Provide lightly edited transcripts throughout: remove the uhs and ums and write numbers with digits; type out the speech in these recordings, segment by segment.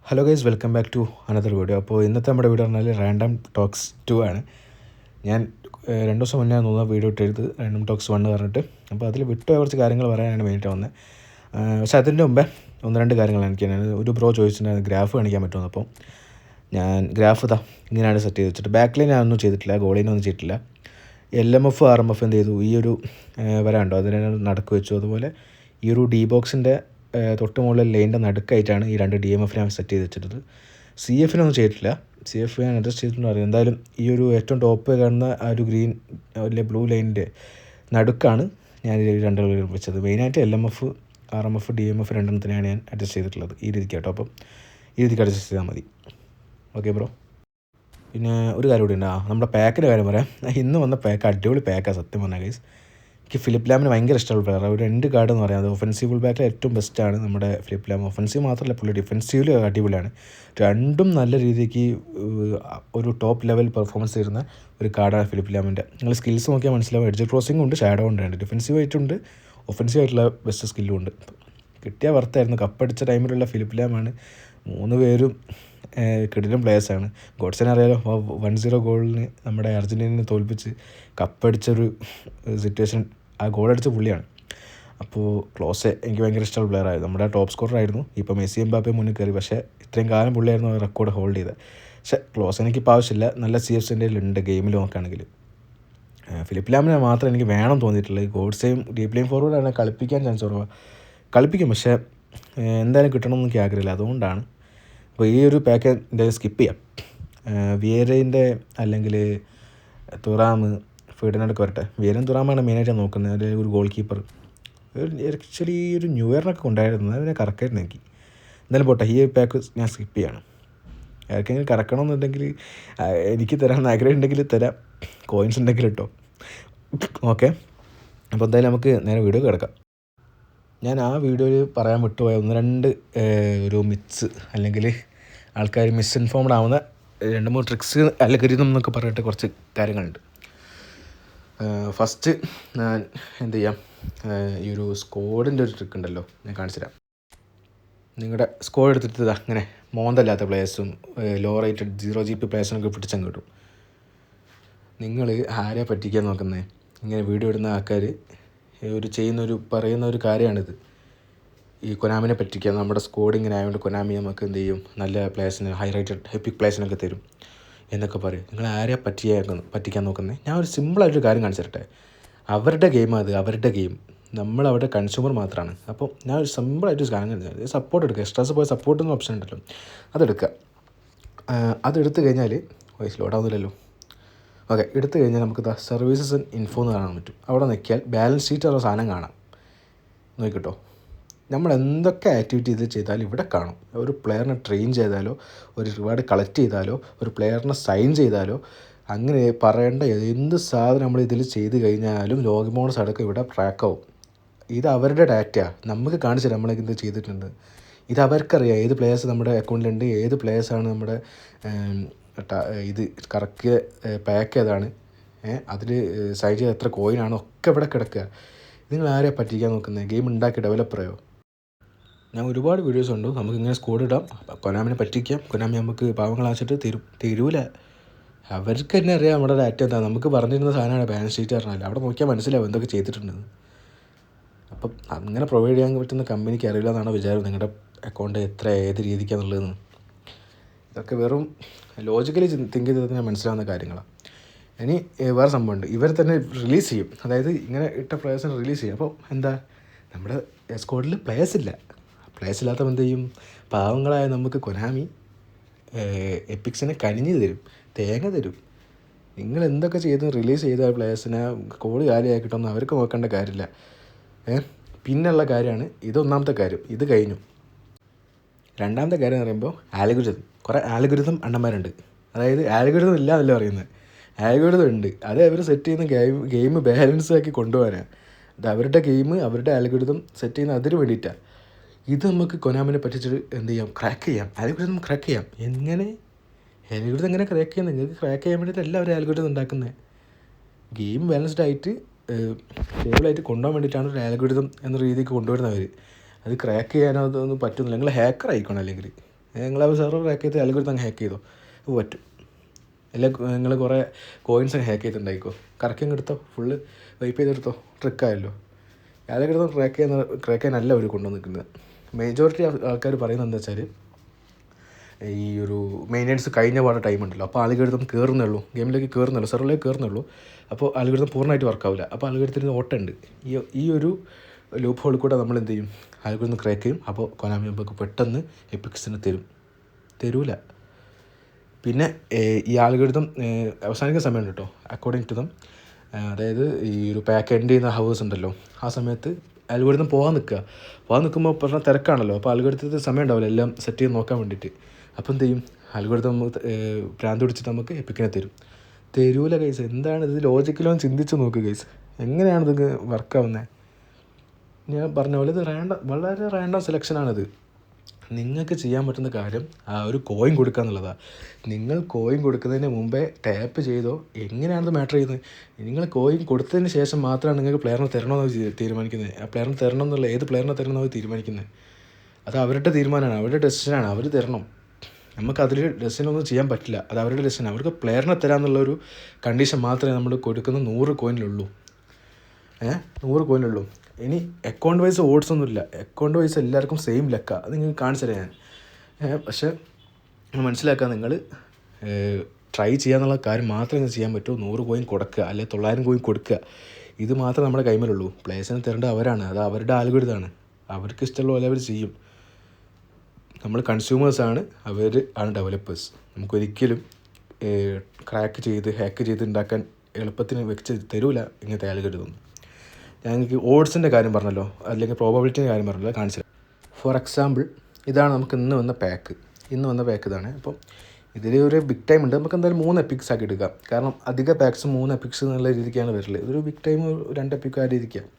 Hello guys, welcome back to another video. അപ്പോൾ ഇന്നത്തെ നമ്മുടെ വീഡിയോ പറഞ്ഞാൽ റാൻഡം ടോക്സ് 2 ആണ്. ഞാൻ 2 ദിവസം മുന്നേ തോന്നുന്ന വീഡിയോ ഇട്ടെടുത്ത് റാൻഡം ടോക്സ് 1 പറഞ്ഞിട്ട്. അപ്പോൾ അതിൽ വിട്ടുപോയ കുറച്ച് കാര്യങ്ങൾ പറയാനാണ് വേണ്ടിയിട്ട് വന്നത്. പക്ഷേ അതിൻ്റെ മുമ്പേ 1-2 കാര്യങ്ങൾ എനിക്ക് ഒരു ബ്രോ ചോദിച്ചിട്ടുണ്ടായിരുന്നു ഗ്രാഫ് കാണിക്കാൻ പറ്റുമെന്ന്. അപ്പോൾ ഞാൻ ഗ്രാഫ് ഇങ്ങനെയാണ് സെറ്റ് ചെയ്ത് വെച്ചിട്ട് ബാക്ക് ലൈൻ ഞാനൊന്നും ചെയ്തിട്ടില്ല, ഗോൾ ലൈനൊന്നും ചെയ്തിട്ടില്ല. LMF RMF എന്ത് ചെയ്തു, ഈ ഒരു വരാണ്ടോ അതിനെ നടക്ക് വെച്ചു. അതുപോലെ ഈ ഒരു ഡി ബോക്സിൻ്റെ തൊട്ട് മുകളിൽ ലൈനിൻ്റെ നടുക്കായിട്ടാണ് ഈ 2 DMF ഞാൻ സെറ്റ് ചെയ്ത് വെച്ചിട്ടത്. CFനൊന്നും ചെയ്തിട്ടില്ല, CF ഞാൻ അഡ്ജസ്റ്റ് ചെയ്തിട്ടുണ്ടെന്ന് അറിയാം. എന്തായാലും ഈ ഒരു ഏറ്റവും ടോപ്പ് കാണുന്ന ആ ഒരു ഗ്രീൻ അല്ലെ ബ്ലൂ ലൈനിൻ്റെ നടുക്കാണ് ഞാൻ ഈ 2 വെച്ചത്. മെയിനായിട്ട് LMF RMF DMF രണ്ടെണ്ണത്തിനെയാണ് ഞാൻ അഡ്ജസ്റ്റ് ചെയ്തിട്ടുള്ളത്. ഈ രീതിക്ക് കേട്ടോ. അപ്പം ഈ രീതിക്ക് അഡ്ജസ്റ്റ് ചെയ്താൽ മതി. Okay bro. പിന്നെ ഒരു കാര്യം കൂടി ഉണ്ട്, നമ്മുടെ പാക്കിൻ്റെ കാര്യം പറയാം. ഇന്ന് വന്ന പാക്ക് അടിപൊളി പാക്കാണ് സത്യം പറഞ്ഞാൽ ഗൈസ്. എനിക്ക് ഫിലിപ്പ് ലാമിന് ഭയങ്കര ഇഷ്ടമുള്ള പ്ലെയർ. ഒരു എൻഡ് കാർഡ് എന്ന് പറയുന്നത് ഒഫൻസീവ് ബാക്കിൽ ഏറ്റവും ബെസ്റ്റാണ് നമ്മുടെ ഫിലിപ്പ് ലാം. ഒഫൻസീവ് മാത്രമല്ല, പുള്ളി ഡിഫൻസീവിൽ അടിപൊളിയാണ്. രണ്ടും നല്ല രീതിക്ക് ഒരു ടോപ്പ് ലെവൽ പെർഫോമൻസ് തരുന്ന ഒരു കാർഡാണ് ഫിലിപ്പ് ലാമിൻ്റെ. നിങ്ങൾ സ്കിൽസ് നോക്കിയാൽ മനസ്സിലാവും. എഡ്ജ് ക്രോസിംഗ് ഉണ്ട്, ഷാഡോ ഉണ്ട്, ഡിഫൻസീവ് ആയിട്ടുണ്ട്, ഒഫൻസീവ് ആയിട്ടുള്ള ബെസ്റ്റ് സ്കില്ലും ഉണ്ട്. കിട്ടിയ വർത്തായിരുന്നു. കപ്പടിച്ച ടൈമിലുള്ള ഫിലിപ്പ് ലാമാണ്. 3 പേരും കിടിലൻ പ്ലേയേഴ്സാണ്. ഗോഡ്സനെ അറിയാലോ, 1-0 ഗോളിന് നമ്മുടെ അർജൻറ്റീനയെ തോൽപ്പിച്ച് കപ്പടിച്ചൊരു സിറ്റുവേഷൻ. ആ ഗോളടിച്ച പുള്ളിയാണ്. അപ്പോൾ ക്ലോസെ എനിക്ക് ഭയങ്കര ഇഷ്ടമുള്ള പ്ലെയറായിരുന്നു. നമ്മുടെ ടോപ്പ് സ്കോററായിരുന്നു. ഇപ്പോൾ മെസ്സി എംബാപ്പെ മുന്നിൽ കയറി. പക്ഷേ ഇത്രയും കാലം പുള്ളിയായിരുന്നു ആ റെക്കോർഡ് ഹോൾഡ് ചെയ്തത്. പക്ഷേ ക്ലോസ് എനിക്കിപ്പോൾ ആവശ്യമില്ല. നല്ല CFസിൻ്റെ ഉണ്ട് ഗെയിമിൽ നോക്കുകയാണെങ്കിൽ. ഫിലിപ്പ് ലാമിനെ മാത്രം എനിക്ക് വേണം തോന്നിയിട്ടുള്ളത്. ഗോഡ്സെയും ഡീപ് ലൈൻ ഫോർവേഡാണ് കളിപ്പിക്കാൻ ചാൻസ് കുറവാണ്. കളിപ്പിക്കും, പക്ഷേ എന്തായാലും കിട്ടണമെന്ന് എനിക്ക് ആഗ്രഹമില്ല. അതുകൊണ്ടാണ് അപ്പോൾ ഈ ഒരു പാക്ക് എന്തായാലും സ്കിപ്പ് ചെയ്യാം. വിയേരയിൻ്റെ അല്ലെങ്കിൽ തുറാം ഫീഡിനൊക്കെ വരട്ടെ. വിയേരയും തുറാമാണ് മെയിനായിട്ട് നോക്കുന്നത്. അല്ലെങ്കിൽ ഒരു ഗോൾ കീപ്പർ ആക്ച്വലി ഒരു ന്യൂ ഇയറിനൊക്കെ ഉണ്ടായിരുന്നു. അതിനെ കറക്കായിരുന്നു എനിക്ക്. എന്തായാലും പോട്ടെ, ഈ പാക്ക് ഞാൻ സ്കിപ്പ് ചെയ്യണം. ആർക്കെങ്കിലും കറക്കണമെന്നുണ്ടെങ്കിൽ എനിക്ക് തരാൻ ആഗ്രഹം ഉണ്ടെങ്കിൽ തരാം, കോയിൻസ് ഉണ്ടെങ്കിൽ കേട്ടോ. ഓക്കെ, അപ്പോൾ എന്തായാലും നമുക്ക് നേരെ വീഡിയോ കിടക്കാം. ഞാൻ ആ വീഡിയോയിൽ പറയാൻ വിട്ടുപോയ 1-2 ഒരു മിത്സ് അല്ലെങ്കിൽ ആൾക്കാർ മിസ്ഇൻഫോംഡ് ആവുന്ന 2-3 ട്രിക്സ് അൽഗോരിതം എന്നൊക്കെ പറഞ്ഞിട്ട് കുറച്ച് കാര്യങ്ങളുണ്ട്. ഫസ്റ്റ് ഞാൻ എന്ത് ചെയ്യാം, ഈ ഒരു സ്ക്വാഡിൻ്റെ ഒരു ട്രിക്ക് ഉണ്ടല്ലോ, ഞാൻ കാണിച്ചു തരാം. നിങ്ങളുടെ സ്ക്വാഡ് എടുത്തിട്ട് അങ്ങനെ മോന്തല്ലാത്ത പ്ലേയേഴ്സും ലോ റേറ്റഡ് 0 GP പ്ലേയേഴ്സിനൊക്കെ പിടിച്ചങ്ങ് കിട്ടും. നിങ്ങൾ ആരെ പറ്റിക്കാൻ നോക്കുന്നത്? ഇങ്ങനെ വീഡിയോ ഇടുന്ന ആൾക്കാർ പറയുന്ന ഒരു കാര്യമാണിത്. ഈ കൊനാമിനെ പറ്റിക്കുക. നമ്മുടെ സ്ക്വാഡ് ഇങ്ങനെ ആയതുകൊണ്ട് കൊനാമി നമുക്ക് എന്ത് ചെയ്യും, നല്ല പ്ലേയേഴ്സിന് ഹൈ റേറ്റഡ് എപ്പിക് പ്ലേയേഴ്സിനൊക്കെ തരും എന്നൊക്കെ പറയും. നിങ്ങൾ ആരെയാ പറ്റിക്കാൻ നോക്കുന്നത്? ഞാൻ ഒരു സിമ്പിളായിട്ടൊരു കാര്യം കാണിച്ചു തരട്ടെ. അവരുടെ ഗെയിം, അത് അവരുടെ ഗെയിം, നമ്മളവിടെ കൺസ്യൂമർ മാത്രമാണ്. അപ്പോൾ ഞാൻ ഒരു സിമ്പിളായിട്ട് കാര്യം കാണിച്ചത്, സപ്പോർട്ട് എടുക്കുക. എക്സ്ട്രാസ് പോയ സപ്പോർട്ട് എന്ന ഓപ്ഷൻ ഉണ്ടല്ലോ, അതെടുക്കുക. അതെടുത്ത് കഴിഞ്ഞാൽ വോയിസ് ലോഡ് ആവുന്നില്ലല്ലോ. ഓക്കെ, എടുത്തു കഴിഞ്ഞാൽ നമുക്ക് സർവീസസ് ആൻഡ് ഇൻഫോ എന്ന് കാണാൻ പറ്റും. അവിടെ നിൽക്കിയാൽ ബാലൻസ് ഷീറ്റ് ഉള്ള സാധനം കാണാം. നോക്കിട്ടോ, നമ്മൾ എന്തൊക്കെ ആക്ടിവിറ്റി ഇതിൽ ചെയ്താലും ഇവിടെ കാണും. ഒരു പ്ലെയറിനെ ട്രെയിൻ ചെയ്താലോ, ഒരു റിവാർഡ് കളക്ട് ചെയ്താലോ, ഒരു പ്ലെയറിനെ സൈൻ ചെയ്താലോ, അങ്ങനെ പറയേണ്ട എന്ത് സാധനം നമ്മൾ ഇതിൽ ചെയ്ത് കഴിഞ്ഞാലും ലോഗ് ബോണസ് അടക്കം ഇവിടെ ട്രാക്കാവും. ഇത് അവരുടെ ഡാറ്റയാണ്, നമുക്ക് കാണിച്ചു തരാം നമ്മളിത് ചെയ്തിട്ടുണ്ട്. ഇത് അവർക്കറിയാം ഏത് പ്ലെയേഴ്സ് നമ്മുടെ അക്കൗണ്ടിലുണ്ട്, ഏത് പ്ലെയേഴ്സാണ് നമ്മുടെ ഇത് കറക്റ്റ് പാക്ക് ഏതാണ്, അതിൽ സൈൻ ചെയ്ത് എത്ര കോയിനാണ് ഒക്കെ ഇവിടെ കിടക്കുക. നിങ്ങൾ ആരെയാണ് പറ്റിക്കാൻ നോക്കുന്നത്? ഗെയിം ഉണ്ടാക്കിയ ഡെവലപ്പറയോ? ഞാൻ ഒരുപാട് വീഡിയോസ് ഉണ്ട്. നമുക്കിങ്ങനെ സ്കോഡ് ഇടാം, കൊനാമിനെ പറ്റിക്കാം. കൊനാമി നമുക്ക് പാവങ്ങളാച്ചിട്ട് തരൂല. അവർക്ക് തന്നെ അറിയാം നമ്മുടെ ഡാറ്റ എന്താ. നമുക്ക് പറഞ്ഞിരുന്ന സാധനമാണ് ബാലൻസ് ഷീറ്റ് പറഞ്ഞാൽ. അവിടെ നോക്കിയാൽ മനസ്സിലാവും എന്തൊക്കെ ചെയ്തിട്ടുണ്ടെന്ന്. അപ്പം അങ്ങനെ പ്രൊവൈഡ് ചെയ്യാൻ പറ്റുന്ന കമ്പനിക്ക് അറിയില്ല എന്നാണ് വിചാരം, നിങ്ങളുടെ അക്കൗണ്ട് ഏത് രീതിക്കാന്നുള്ളതെന്ന്. ഇതൊക്കെ വെറും ലോജിക്കലി തിങ്ക് ചെയ്ത് തന്നെ മനസ്സിലാവുന്ന കാര്യങ്ങളാണ്. ഇനി വേറെ സംഭവമുണ്ട്, ഇവർ തന്നെ റിലീസ് ചെയ്യും. അതായത് ഇങ്ങനെ ഇട്ട പ്ലേയേഴ്സിനെ റിലീസ് ചെയ്യും. അപ്പോൾ എന്താ, നമ്മുടെ സ്ക്വാഡിൽ പ്ലേയേഴ്സ് ഇല്ലാത്തപ്പോൾ എന്ത് ചെയ്യും? പാവങ്ങളായ നമുക്ക് കൊനാമി എപ്പിക്സിനെ കനിഞ്ഞ് തരും, തേങ്ങ തരും. നിങ്ങൾ എന്തൊക്കെ ചെയ്ത് റിലീസ് ചെയ്ത പ്ലേയേഴ്സിനെ കോടി കാലിയാക്കിയിട്ടൊന്നും അവർക്ക് നോക്കേണ്ട കാര്യമില്ല. പിന്നെയുള്ള കാര്യമാണ് ഇതൊന്നാമത്തെ കാര്യം. ഇത് കഴിഞ്ഞു. രണ്ടാമത്തെ കാര്യം എന്ന് പറയുമ്പോൾ ആൽഗോരിതം. കുറേ ആൽഗോരിതം അണ്ണന്മാരുണ്ട്. അതായത് ആൽഗോരിതം ഇല്ല എന്നല്ല പറയുന്നത്, ആൽഗോരിതം ഉണ്ട്. അത് അവർ സെറ്റ് ചെയ്യുന്ന ഗെയിം ബാലൻസ് ആക്കി കൊണ്ടുപോകാനാണ്. അത് അവരുടെ ഗെയിം, അവരുടെ ആൽഗോരിതം സെറ്റ് ചെയ്യുന്ന അതിന് വേണ്ടിയിട്ടാണ്. ഇത് നമുക്ക് കൊനാമിനെ പറ്റിച്ചിട്ട് എന്ത് ചെയ്യാം, ക്രാക്ക് ചെയ്യാം. ആൽഗോരിതം ക്രാക്ക് ചെയ്യാം. എങ്ങനെ ആൽഗോരിതം എങ്ങനെ ക്രാക്ക് ചെയ്യാം? നിങ്ങൾക്ക് ക്രാക്ക് ചെയ്യാൻ വേണ്ടിയിട്ട് എല്ലാവരും ആൽഗോരിതം ഉണ്ടാക്കുന്നത്. ഗെയിം ബാലൻസ്ഡ് ആയിട്ട് സ്റ്റേബിളായിട്ട് കൊണ്ടുപോകാൻ വേണ്ടിയിട്ടാണ് ഒരു ആൽഗോരിതം എന്ന രീതിക്ക് കൊണ്ടുവരുന്നവർ. അത് ക്രാക്ക് ചെയ്യാനോ അതൊന്നും പറ്റുന്നില്ല. നിങ്ങൾ ഹാക്കർ ആയിക്കണം അല്ലെങ്കിൽ. നിങ്ങൾ ആ സെർവർ ഹാക്ക് ചെയ്ത് അൽഗോരിതം അങ്ങ് ഹാക്ക് ചെയ്തോ, പറ്റും. അല്ലെങ്കിൽ നിങ്ങൾ കുറേ കോയിൻസ് അങ്ങ് ഹാക്ക് ചെയ്തിട്ടുണ്ടായിക്കോ, കറക്കം എടുത്തോ, ഫുള്ള് വൈപ്പ് ചെയ്തെടുത്തോ, ട്രിക്കായല്ലോ. അൽഗോരിതം ക്രാക്ക് ചെയ്യാനല്ല അവർ കൊണ്ടു നിൽക്കുന്നത്. മേജോറിറ്റി ആൾക്കാർ പറയുന്നത് എന്താ വെച്ചാൽ, ഈ ഒരു മെയിൻ്റെനൻസ് കഴിഞ്ഞ പാടെ ടൈം ഉണ്ടല്ലോ, അപ്പോൾ അൽഗോരിതം കയറുന്നുള്ളൂ, ഗെയിമിലേക്ക് കയറുന്നുള്ളൂ, സെർവറിലേക്ക് കയറുന്നുള്ളൂ. അപ്പോൾ അൽഗോരിതം പൂർണ്ണമായിട്ട് വർക്കാവില്ല. അപ്പോൾ അൽഗോരിതത്തിന് ഓട്ടമുണ്ട്. ഈ ഒരു ലൂപ്പ് ഹോളിൽ കൂടെ നമ്മൾ എന്ത് ചെയ്യും, അൽഗോരിതം ക്രാക്ക് ചെയ്യും. അപ്പോൾ കൊനാമി നമുക്ക് പെട്ടെന്ന് എപ്പിക്സിന് തരൂല. പിന്നെ ഈ ആൽഗോരിതം അവസാനിക്കുന്ന സമയമുണ്ട് കേട്ടോ, അക്കോർഡിംഗ് ടു ദം. അതായത് ഈ ഒരു പാക്ക് എൻഡ് ചെയ്യുന്ന ഹവേഴ്സ് ഉണ്ടല്ലോ, ആ സമയത്ത് അൽഗോരിതം പോകാൻ നിൽക്കുമ്പോൾ പറഞ്ഞാൽ തിരക്കാണല്ലോ. അപ്പോൾ അൽഗോരിതത്തിന് സമയം ഉണ്ടാവില്ല എല്ലാം സെറ്റ് ചെയ്ത് നോക്കാൻ വേണ്ടിയിട്ട്. അപ്പോൾ എന്ത് ചെയ്യും, അൽഗോരിതം നമുക്ക് ഭ്രാന്ത് പിടിച്ചിട്ട് നമുക്ക് എപ്പിക്കിനെ തരൂല ഗൈസ്. എന്താണ് ഇത്, ലോജിക്കലോ ചിന്തിച്ച് നോക്കുക ഗൈസ്, എങ്ങനെയാണ് ഇത് വർക്കാവുന്നത്? ഞാൻ പറഞ്ഞ പോലെ ഇത് വളരെ റാൻഡം സെലക്ഷനാണിത്. നിങ്ങൾക്ക് ചെയ്യാൻ പറ്റുന്ന കാര്യം ആ ഒരു കോയിൻ കൊടുക്കുക എന്നുള്ളതാണ്. നിങ്ങൾ കോയിൻ കൊടുക്കുന്നതിന് മുമ്പേ ടാപ്പ് ചെയ്തോ, എങ്ങനെയാണത് മാറ്റർ ചെയ്യുന്നത്? നിങ്ങൾ കോയിൻ കൊടുത്തതിന് ശേഷം മാത്രമാണ് നിങ്ങൾക്ക് പ്ലെയറിനെ തരണമെന്ന് തീരുമാനിക്കുന്നത്. ആ പ്ലെയറിനെ തരണം എന്നുള്ള ഏത് പ്ലെയറിനെ തരണമെന്ന് തീരുമാനിക്കുന്നത് അത് അവരുടെ തീരുമാനമാണ്, അവരുടെ ഡെസിഷനാണ്. അവർ തരണം. നമുക്ക് അതിൽ ഡെസിഷനൊന്നും ചെയ്യാൻ പറ്റില്ല, അത് അവരുടെ ഡെസിഷൻ. അവർക്ക് പ്ലെയറിനെ തരാമെന്നുള്ളൊരു കണ്ടീഷൻ മാത്രമേ നമ്മൾ കൊടുക്കുന്ന 100 കോയിനുള്ളൂ. 100 കോയിനുള്ളൂ. ഇനി അക്കൗണ്ട് വൈസ് ഓഡ്സ് ഒന്നുമില്ല, അക്കൗണ്ട് വൈസ് എല്ലാവർക്കും സെയിം ലെക്ക. അത് നിങ്ങൾക്ക് കാണിച്ചു തരാം ഞാൻ. പക്ഷേ മനസ്സിലാക്കുക, നിങ്ങൾ ട്രൈ ചെയ്യാന്നുള്ള കാര്യം മാത്രമേ നിങ്ങൾ ചെയ്യാൻ പറ്റൂ. 100 കോയിൻ കൊടുക്കുക, അല്ലെങ്കിൽ 900 കോയിൻ കൊടുക്കുക. ഇത് മാത്രമേ നമ്മുടെ കൈമേലുള്ളൂ. പ്ലേയേഴ്സിനെ തരേണ്ടത് അവരാണ്, അത് അവരുടെ ആൽഗോരിതമാണ്. അവർക്ക് ഇഷ്ടമുള്ള പോലെ അവർ ചെയ്യും. നമ്മൾ കൺസ്യൂമേഴ്സാണ്, അവർ ആണ് ഡെവലപ്പേഴ്സ്. നമുക്കൊരിക്കലും ഹാക്ക് ചെയ്ത് ഉണ്ടാക്കാൻ എളുപ്പത്തിന് വെച്ച് തരൂല ഇങ്ങനത്തെ ആൽഗോരിതം. ഞങ്ങൾക്ക് ഓഡ്സിൻ്റെ കാര്യം പറഞ്ഞല്ലോ, അല്ലെങ്കിൽ പ്രോബബിലിറ്റിൻ്റെ കാര്യം പറഞ്ഞല്ലോ, കാണിച്ചു. ഫോർ എക്സാമ്പിൾ, ഇതാണ് നമുക്ക് ഇന്ന് വന്ന പാക്ക് ഇതാണ്. അപ്പോൾ ഇതിൽ ഒരു ബിഗ് ടൈം ഉണ്ട്. നമുക്ക് എന്തായാലും 3 എപ്പിക്സ് ആക്കി എടുക്കാം. കാരണം അധിക പാക്സും 3 എപ്പിക്സ് എന്നുള്ള രീതിക്കാണ് വരല്. ഇതൊരു ബിഗ് ടൈം 2 എപ്പിക്ക് ആ രീതിക്കാണ്.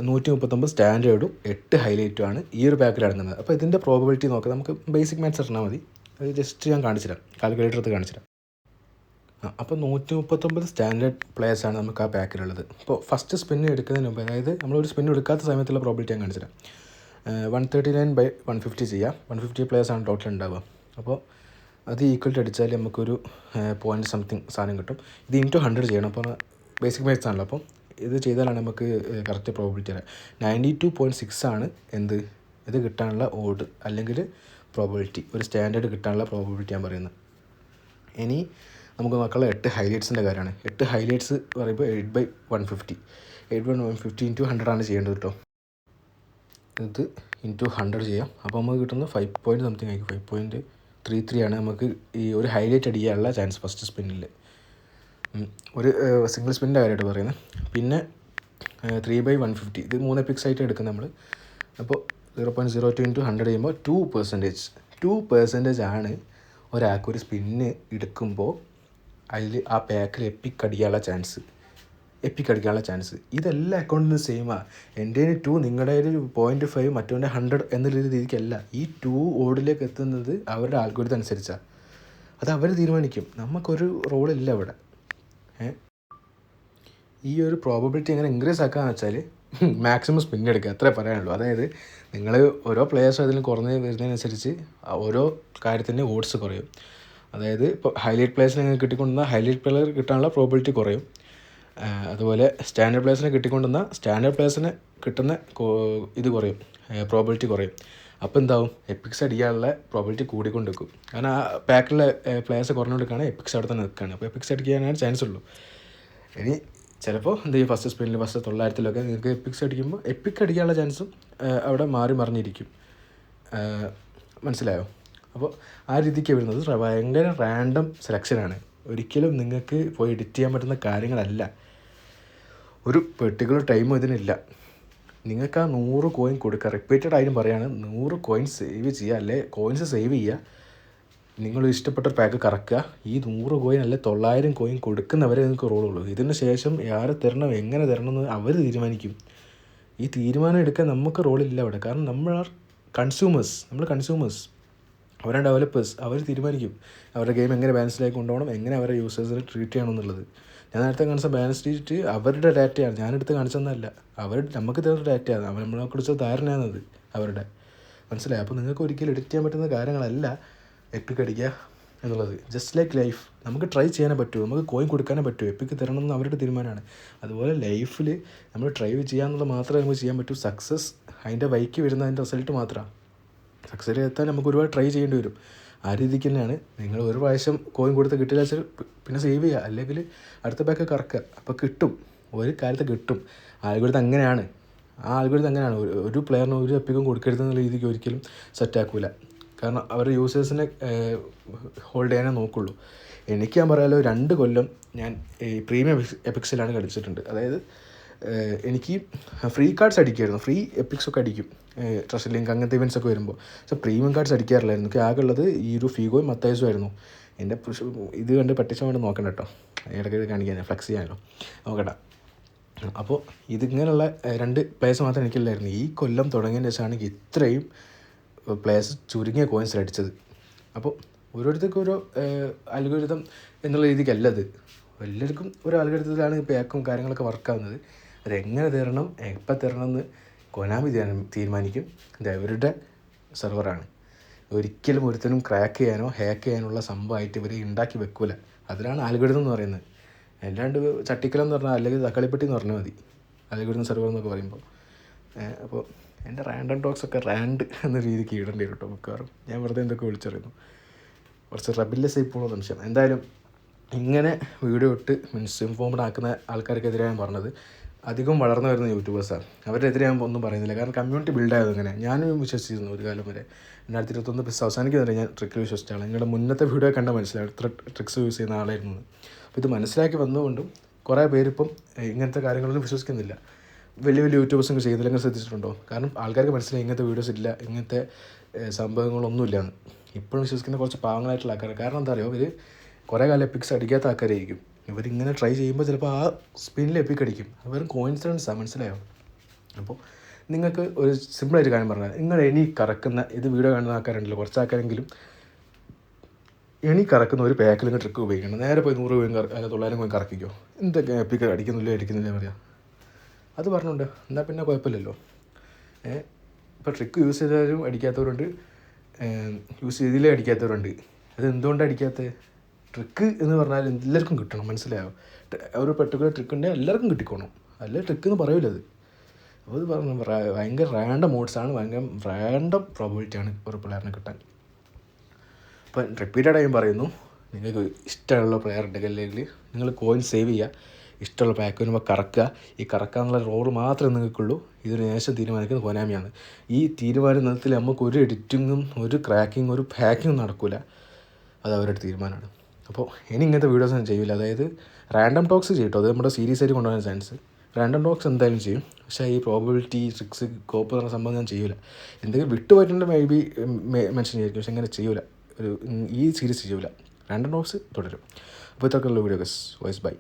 139 സ്റ്റാൻഡേർഡും 8 ഹൈലൈറ്റും ആണ് ഈ ഒരു പാക്കിൽ അടങ്ങുന്നത്. അപ്പോൾ ഇതിൻ്റെ പ്രോബബിലിറ്റി നോക്കാം. നമുക്ക് ബേസിക് മാത്സ് അറിഞ്ഞാൽ മതി. അത് ജസ്റ്റ് ഞാൻ കാണിച്ചുതരാം, കാൽക്കുലേറ്റർ എടുത്ത് കാണിച്ചുതരാം. അപ്പോൾ 139 സ്റ്റാൻഡേർഡ് പ്ലേയേഴ്സാണ് നമുക്ക് ആ പാക്കിലുള്ളത്. അപ്പോൾ ഫസ്റ്റ് സ്പിന്ന് എടുക്കുന്നതിന് മുമ്പ്, അതായത് നമ്മളൊരു സ്പിന്ന് എടുക്കാത്ത സമയത്തുള്ള പ്രോബിലിറ്റി ഞാൻ കാണിച്ചുതരാം. 139/150 ചെയ്യാം. 150 പ്ലേയേഴ്സാണ് ടോട്ടൽ ഉണ്ടാവുക. അപ്പോൾ അത് ഈക്വൽ ടു അടിച്ചാൽ നമുക്കൊരു പോയിൻറ്റ് സംതിങ് സാധനം കിട്ടും. ഇത് ഇൻറ്റു 100 ചെയ്യണം. അപ്പോൾ ബേസിക് മാത്സ് ആണല്ലോ. അപ്പോൾ ഇത് ചെയ്താലാണ് നമുക്ക് കറക്റ്റ് പ്രോബിലിറ്റി അറിയാം. 92.6 ആണ് ഇത് കിട്ടാനുള്ള ഓഡ് അല്ലെങ്കിൽ പ്രോബിലിറ്റി, ഒരു സ്റ്റാൻഡേർഡ് കിട്ടാനുള്ള പ്രോബിലിറ്റി ഞാൻ പറയുന്നത്. ഇനി നമുക്ക് നോക്കാനുള്ള 8 ഹൈലൈറ്റ്സിൻ്റെ കാര്യമാണ്. 8 ഹൈലൈറ്റ്സ് പറയുമ്പോൾ 8/150 ഇൻറ്റു 100 ആണ് ചെയ്യേണ്ടത് കേട്ടോ. ഇത് ഇൻറ്റു 100 ചെയ്യാം. അപ്പോൾ നമുക്ക് കിട്ടുന്നത് 5 പോയിൻറ്റ് സംതിങ് ആയിരിക്കും. 5.33 ആണ് നമുക്ക് ഈ ഒരു ഹൈലൈറ്റ് അടിക്കാനുള്ള ചാൻസ് ഫസ്റ്റ് സ്പിന്നിൽ. ഒരു സിംഗിൾ സ്പിന്നിൻ്റെ കാര്യമായിട്ട് പറയുന്നത്. പിന്നെ 3/150 ഇത് 3 എപ്പിക്സ് ആയിട്ട് എടുക്കും നമ്മൾ. അപ്പോൾ 0.02 ഇൻറ്റു 100 ചെയ്യുമ്പോൾ 2% ആണ് ഒരാൾക്ക് ഒരു സ്പിന്ന് എടുക്കുമ്പോൾ അതിൽ ആ പാക്കിൽ എപ്പിക് അടിക്കാനുള്ള ചാൻസ്. ഇതെല്ലാം അക്കൗണ്ടിന് സെയിമാണ്. എൻ്റെ 2, നിങ്ങളുടെ 0.5, മറ്റവൻ്റെ 100 എന്നുള്ള രീതിക്കല്ല. ഈ 2 ഓഡിലേക്ക് എത്തുന്നത് അവരുടെ ആൽഗോരിതം അനുസരിച്ചാണ്. അത് അവർ തീരുമാനിക്കും. നമുക്കൊരു റോളില്ല അവിടെ. ഈ ഒരു പ്രോബബിലിറ്റി എങ്ങനെ ഇൻക്രീസ് ആക്കാന്ന് വെച്ചാൽ മാക്സിമം സ്പിൻ എടുക്കുക, അത്രേ പറയാനുള്ളൂ. അതായത് നിങ്ങൾ ഓരോ പ്ലേയേഴ്സും അതിൽ കുറഞ്ഞ് വരുന്നതിനനുസരിച്ച് ഓരോ കാര്യത്തിൻ്റെ ഓഡ്സ് കുറയും. അതായത് ഇപ്പോൾ ഹൈലൈറ്റ് പ്ലേയേഴ്സിനെ നിങ്ങൾക്ക് കിട്ടിക്കൊണ്ടുവന്നാൽ ഹൈലൈറ്റ് പ്ലെയർ കിട്ടാനുള്ള പ്രോബിലിറ്റി കുറയും. അതുപോലെ സ്റ്റാൻഡേർഡ് പ്ലേയേഴ്സിനെ കിട്ടിക്കൊണ്ടുവന്നാൽ സ്റ്റാൻഡേർഡ് പ്ലേയേഴ്സിന് കിട്ടുന്ന ഇത് കുറയും, പ്രോബിലിറ്റി കുറയും. അപ്പോൾ എന്താവും, എപ്പിക്സ് അടിക്കാനുള്ള പ്രോബിലിറ്റി കൂടിക്കൊണ്ട് നിൽക്കും. കാരണം ആ പാക്കിലെ പ്ലേയേഴ്സ് കുറഞ്ഞുകൊണ്ടിരിക്കുകയാണ്, എപ്പിക്സ് അവിടെ തന്നെ നിൽക്കുകയാണ്. അപ്പോൾ എപ്പിക്സ് അടിക്കാനാണ് ചാൻസ് ഉള്ളൂ. ഇനി ചിലപ്പോൾ എന്ത് ചെയ്യും, ഫസ്റ്റ് സ്പിന്നിൽ 900 നിങ്ങൾക്ക് എപ്പിക്സ് അടിക്കുമ്പോൾ എപ്പിക് അടിക്കാനുള്ള ചാൻസും അവിടെ മറിഞ്ഞിരിക്കും. മനസ്സിലായോ? അപ്പോൾ ആ രീതിക്ക് വരുന്നത് ഭയങ്കര റാൻഡം സെലക്ഷനാണ്. ഒരിക്കലും നിങ്ങൾക്ക് പോയി എഡിറ്റ് ചെയ്യാൻ പറ്റുന്ന കാര്യങ്ങളല്ല. ഒരു പെർട്ടിക്കുലർ ടൈമും ഇതിനില്ല. നിങ്ങൾക്ക് ആ 100 കോയിൻ കൊടുക്കുക. റിപ്പീറ്റഡ് ആയിട്ടും പറയുകയാണ്, 100 കോയിൻ സേവ് ചെയ്യുക, അല്ലെ കോയിൻസ് സേവ് ചെയ്യുക. നിങ്ങൾ ഇഷ്ടപ്പെട്ടൊരു പാക്ക് കറക്കുക. ഈ 100 കോയിൻ അല്ലെ 900 കോയിൻ കൊടുക്കുന്നവരെ നിങ്ങൾക്ക് റോളുള്ളൂ. ഇതിന് ശേഷം ആരെ തരണം, എങ്ങനെ തരണം എന്ന് അവർ തീരുമാനിക്കും. ഈ തീരുമാനം എടുക്കാൻ നമുക്ക് റോളില്ല അവിടെ. കാരണം നമ്മൾ കൺസ്യൂമേഴ്സ്, അവരാണ് ഡെവലപ്പേഴ്സ്. അവർ തീരുമാനിക്കും അവരുടെ ഗെയിം എങ്ങനെ ബാലൻസ്ഡായി കൊണ്ടുപോകണം, എങ്ങനെ അവരുടെ യൂസേഴ്സിനെ ട്രീറ്റ് ചെയ്യണം എന്നുള്ളത്. ഞാൻ നേരത്തെ കാണിച്ച ബാലൻസ് ട്രീറ്റ് അവരുടെ ഡാറ്റയാണ്, ഞാനെടുത്ത് കാണിച്ചതെന്നല്ല. നമുക്ക് തരുന്ന ഡാറ്റയാണ്, നമ്മളെ കുറിച്ച് ധാരണയാണത് അവരുടെ. മനസ്സിലായി? അപ്പോൾ നിങ്ങൾക്ക് ഒരിക്കലും എഡിറ്റ് ചെയ്യാൻ പറ്റുന്ന കാര്യങ്ങളല്ല എപ്പിക് അടിക്കുക എന്നുള്ളത്. ജസ്റ്റ് ലൈക്ക് ലൈഫ്, നമുക്ക് ട്രൈ ചെയ്യാനേ പറ്റുമോ, നമുക്ക് കോയിൻ കൊടുക്കാനേ പറ്റുമോ, എപ്പിക്ക് തരണം എന്ന് അവരുടെ തീരുമാനമാണ്. അതുപോലെ ലൈഫിൽ നമ്മൾ ട്രൈ ചെയ്യാന്നുള്ളത് മാത്രമേ നമുക്ക് ചെയ്യാൻ പറ്റൂ. സക്സസ് അതിൻ്റെ വഴിക്ക് വരുന്ന അതിൻ്റെ റിസൾട്ട് മാത്രമാണ്. സക്സസ് എത്താൻ നമുക്ക് ഒരുപാട് ട്രൈ ചെയ്യേണ്ടി വരും. ആ രീതിക്ക് തന്നെയാണ്. നിങ്ങൾ ഒരു പ്രാവശ്യം കോയിൻ കൊടുത്ത് കിട്ടില്ല വെച്ചാൽ പിന്നെ സേവ് ചെയ്യുക, അല്ലെങ്കിൽ അടുത്ത ബാക്ക് കറക്കുക. അപ്പോൾ കിട്ടും, ഒരു കാലത്ത് കിട്ടും. ആൽഗോരിതം അങ്ങനെയാണ്. ആ ആൽഗോരിതം അങ്ങനെയാണ്. ഒരു പ്ലെയറിന് ഒരു എപ്പിക്കും കൊടുക്കരുതെന്നുള്ള രീതിക്ക് ഒരിക്കലും സെറ്റാക്കില്ല. കാരണം അവരുടെ യൂസേഴ്സിനെ ഹോൾഡ് ചെയ്യാനേ നോക്കുള്ളൂ. എനിക്ക് ഞാൻ പറയാമല്ലോ, 2 കൊല്ലം ഞാൻ ഈ പ്രീമിയം എപ്പിക്സിലാണ് കളിച്ചിട്ടുണ്ട്. അതായത് എനിക്ക് ഫ്രീ കാർഡ്സ് അടിക്കുമായിരുന്നു, ഫ്രീ എപ്പിക്സൊക്കെ അടിക്കും, ട്രഷർ ലിങ്ക് അങ്ങനത്തെ ഇവൻറ്റ്സൊക്കെ വരുമ്പോൾ. പക്ഷേ പ്രീമിയം കാർഡ്സ് അടിക്കാറില്ലായിരുന്നു. എനിക്ക് ആകെ ഉള്ളത് ഈ ഒരു ഫീഗോയും മത്തായസും ആയിരുന്നു. എൻ്റെ ഇത് കണ്ട് പറ്റിച്ച വേണ്ടി നോക്കണ്ട കേട്ടോ, ഇടയ്ക്ക് കാണിക്കാൻ ഫ്ലെക്സ് ചെയ്യാനല്ലോ, നോക്കണ്ട. അപ്പോൾ ഇതിങ്ങനെയുള്ള 2 പ്ലേയേഴ്സ് മാത്രമേ എനിക്കില്ലായിരുന്നു. ഈ കൊല്ലം തുടങ്ങിയതിന് ശേഷമാണ് ഇത്രയും പ്ലേയേഴ്സ് ചുരുങ്ങിയ കോയിൻസ് അടിച്ചത്. അപ്പോൾ ഓരോരുത്തർക്കും ഓരോ അൽഗോരിതം എന്നുള്ള രീതിക്കല്ല ഇത്. എല്ലാവർക്കും ഒരു അൽഗോരിതത്തിലാണ് പാക്കും കാര്യങ്ങളൊക്കെ വർക്കാവുന്നത്. അതെങ്ങനെ തരണം, എപ്പോൾ തരണം എന്ന് കൊനാമി തീരുമാനിക്കും. ഇത് അവരുടെ സെർവറാണ്. ഒരിക്കലും ഒരുത്തനും ക്രാക്ക് ചെയ്യാനോ ഹാക്ക് ചെയ്യാനുള്ള സംഭവമായിട്ട് ഇവർ ഉണ്ടാക്കി വെക്കൂല. അതിലാണ് അൽഗോരിതം എന്ന് പറയുന്നത്. അല്ലാണ്ട് ചട്ടിക്കലെന്ന് പറഞ്ഞാൽ അല്ലെങ്കിൽ തക്കാളിപ്പെട്ടി എന്ന് പറഞ്ഞാൽ മതി അൽഗോരിതം സെർവർ എന്നൊക്കെ പറയുമ്പോൾ. അപ്പോൾ എൻ്റെ റാൻഡം ടോക്സൊക്കെ റാൻഡ് എന്ന രീതിക്ക് ഇടേണ്ടി വരും കേട്ടോ മിക്കവാറും. ഞാൻ വെറുതെ എന്തൊക്കെ വിളിച്ചറിയുന്നു, കുറച്ച് റബില്ലസ് ആയി പോകുന്ന സംശയം. എന്തായാലും ഇങ്ങനെ വീഡിയോ ഇട്ട് മിസ്ഇൻഫോംഡ് ആക്കുന്ന ആൾക്കാർക്കെതിരെ ഞാൻ പറഞ്ഞത്. അധികം വളർന്നു വരുന്ന യൂട്യൂബേഴ്സാണ്, അവരെതിരെ ഞാൻ ഒന്നും പറയുന്നില്ല. കാരണം കമ്മ്യൂണിറ്റി ബിൽഡായത് അങ്ങനെ. ഞാനും വിശ്വസിച്ചിരുന്നു ഒരു കാലം വരെ. 2021 അവസാനിക്കുന്നവരെ ഞാൻ ട്രിക്കിൽ വിശ്വസിച്ചാണ്. നിങ്ങളുടെ മുന്നത്തെ വീഡിയോ കണ്ടാൽ മനസ്സിലാവും എത്ര ട്രിക്സ് യൂസ് ചെയ്യുന്ന ആളായിരുന്നു. അപ്പോൾ ഇത് മനസ്സിലാക്കി വന്നുകൊണ്ടും കുറേ പേരിപ്പം ഇങ്ങനത്തെ കാര്യങ്ങളൊന്നും വിശ്വസിക്കുന്നില്ല. വലിയ വലിയ യൂട്യൂബേഴ്സൊക്കെ ചെയ്യുന്നില്ല. നിങ്ങൾ ശ്രദ്ധിച്ചിട്ടുണ്ടോ? കാരണം ആൾക്കാർക്ക് മനസ്സിലായി ഇങ്ങനത്തെ വീഡിയോസ് ഇല്ല, ഇങ്ങനത്തെ സംഭവങ്ങളൊന്നുമില്ലാന്ന്. ഇപ്പോഴും വിശ്വസിക്കുന്ന കുറച്ച് പാവങ്ങളായിട്ടുള്ള ആൾക്കാർ. കാരണം എന്താ പറയുക, ഇവർ കുറേ കാലം എപ്പിക്സ് അടിക്കാത്ത ആൾക്കാരായിരിക്കും. ഇവരിങ്ങനെ ട്രൈ ചെയ്യുമ്പോൾ ചിലപ്പോൾ ആ സ്പിന്നിൽ എപ്പിക്ക് അടിക്കും. വെറും കോയിൻസിഡൻസാണ്, മനസ്സിലായോ? അപ്പോൾ നിങ്ങൾക്ക് ഒരു സിമ്പിളായിട്ട് കാര്യം പറഞ്ഞാൽ, നിങ്ങൾ എനി കറക്കുന്ന ഇത് വീഡിയോ കാണുന്ന ആൾക്കാരുണ്ടല്ലോ, കുറച്ച് ആൾക്കാരെങ്കിലും എണി കറക്കുന്ന ഒരു പാക്കിൽ നിങ്ങൾ ട്രിക്ക് ഉപയോഗിക്കണം. നേരെ പോയി 100 കോയിൻ 900 കോയിൻ കറക്കിക്കോ. എന്തൊക്കെ എപ്പിക്ക് അടിക്കുന്നില്ല പറയാം. അത് പറഞ്ഞുകൊണ്ട് എന്നാൽ പിന്നെ കുഴപ്പമില്ലല്ലോ. ഇപ്പോൾ ട്രിക്ക് യൂസ് ചെയ്തവരും അടിക്കാത്തവരുണ്ട്, യൂസ് ചെയ്തില്ലേ അടിക്കാത്തവരുണ്ട്. അത് എന്തുകൊണ്ടാണ് അടിക്കാത്തത്? ട്രിക്ക് എന്ന് പറഞ്ഞാൽ എല്ലാവർക്കും കിട്ടണം, മനസ്സിലായോ? ഒരു പെർട്ടിക്കുലർ ട്രിക്ക് ഉണ്ടെങ്കിൽ എല്ലാവർക്കും കിട്ടിക്കോണം, അല്ലെ ട്രിക്ക് എന്ന് പറയില്ലത്. അപ്പോൾ ഇത് പറഞ്ഞു ഭയങ്കര റാൻഡം മോഡ്സാണ്, ഭയങ്കര റാൻഡം പ്രോബിലിറ്റിയാണ് ഒരു പ്ലെയറിനെ കിട്ടാൻ. അപ്പം റിപ്പീറ്റഡായി പറയുന്നു, നിങ്ങൾക്ക് ഇഷ്ടമുള്ള പ്ലെയർ ഉണ്ടെങ്കിൽ നിങ്ങൾ കോയിൻ സേവ് ചെയ്യുക, ഇഷ്ടമുള്ള പാക്ക് വരുമ്പോൾ കറക്കുക. ഈ കറക്കുക എന്നുള്ള റോള് മാത്രമേ നിങ്ങൾക്കുള്ളൂ. ഇതിന് ശേഷം തീരുമാനിക്കുന്നത് കൊനാമിയാണ്. ഈ തീരുമാനത്തിൽ നമുക്ക് ഒരു എഡിറ്റിങ്ങും ഒരു ക്രാക്കിങ്ങും ഒരു പാക്കിങ്ങും നടക്കില്ല. അത് അവരുടെ തീരുമാനമാണ്. അപ്പോൾ ഇനി ഇങ്ങനത്തെ വീഡിയോസ് ഞാൻ ചെയ്യില്ല. അതായത് റാൻഡം ടോക്സ് ചെയ്യട്ടോ, അത് നമ്മുടെ സീരീസ് ആയിട്ട് കൊണ്ടുപോകാൻ ചാൻസ്. റാൻഡം ടോക്സ് എന്തായാലും ചെയ്യും, പക്ഷേ ഈ പ്രോബിലിറ്റി ട്രിക്സ് കോപ്പ് പറഞ്ഞ സംഭവം ഞാൻ ചെയ്യില്ല. എന്തെങ്കിലും വിട്ടുപോയിട്ടുണ്ടെങ്കിൽ മേ ബി മെൻഷൻ ചെയ്തിരിക്കും, പക്ഷെ അങ്ങനെ ചെയ്യില്ല. ഈ സീരീസ് ചെയ്യില്ല. റാൻഡം ടോക്സ് തുടരും. അപ്പോൾ ഇത്രയൊക്കെയുള്ള വീഡിയോസ്. Voice by.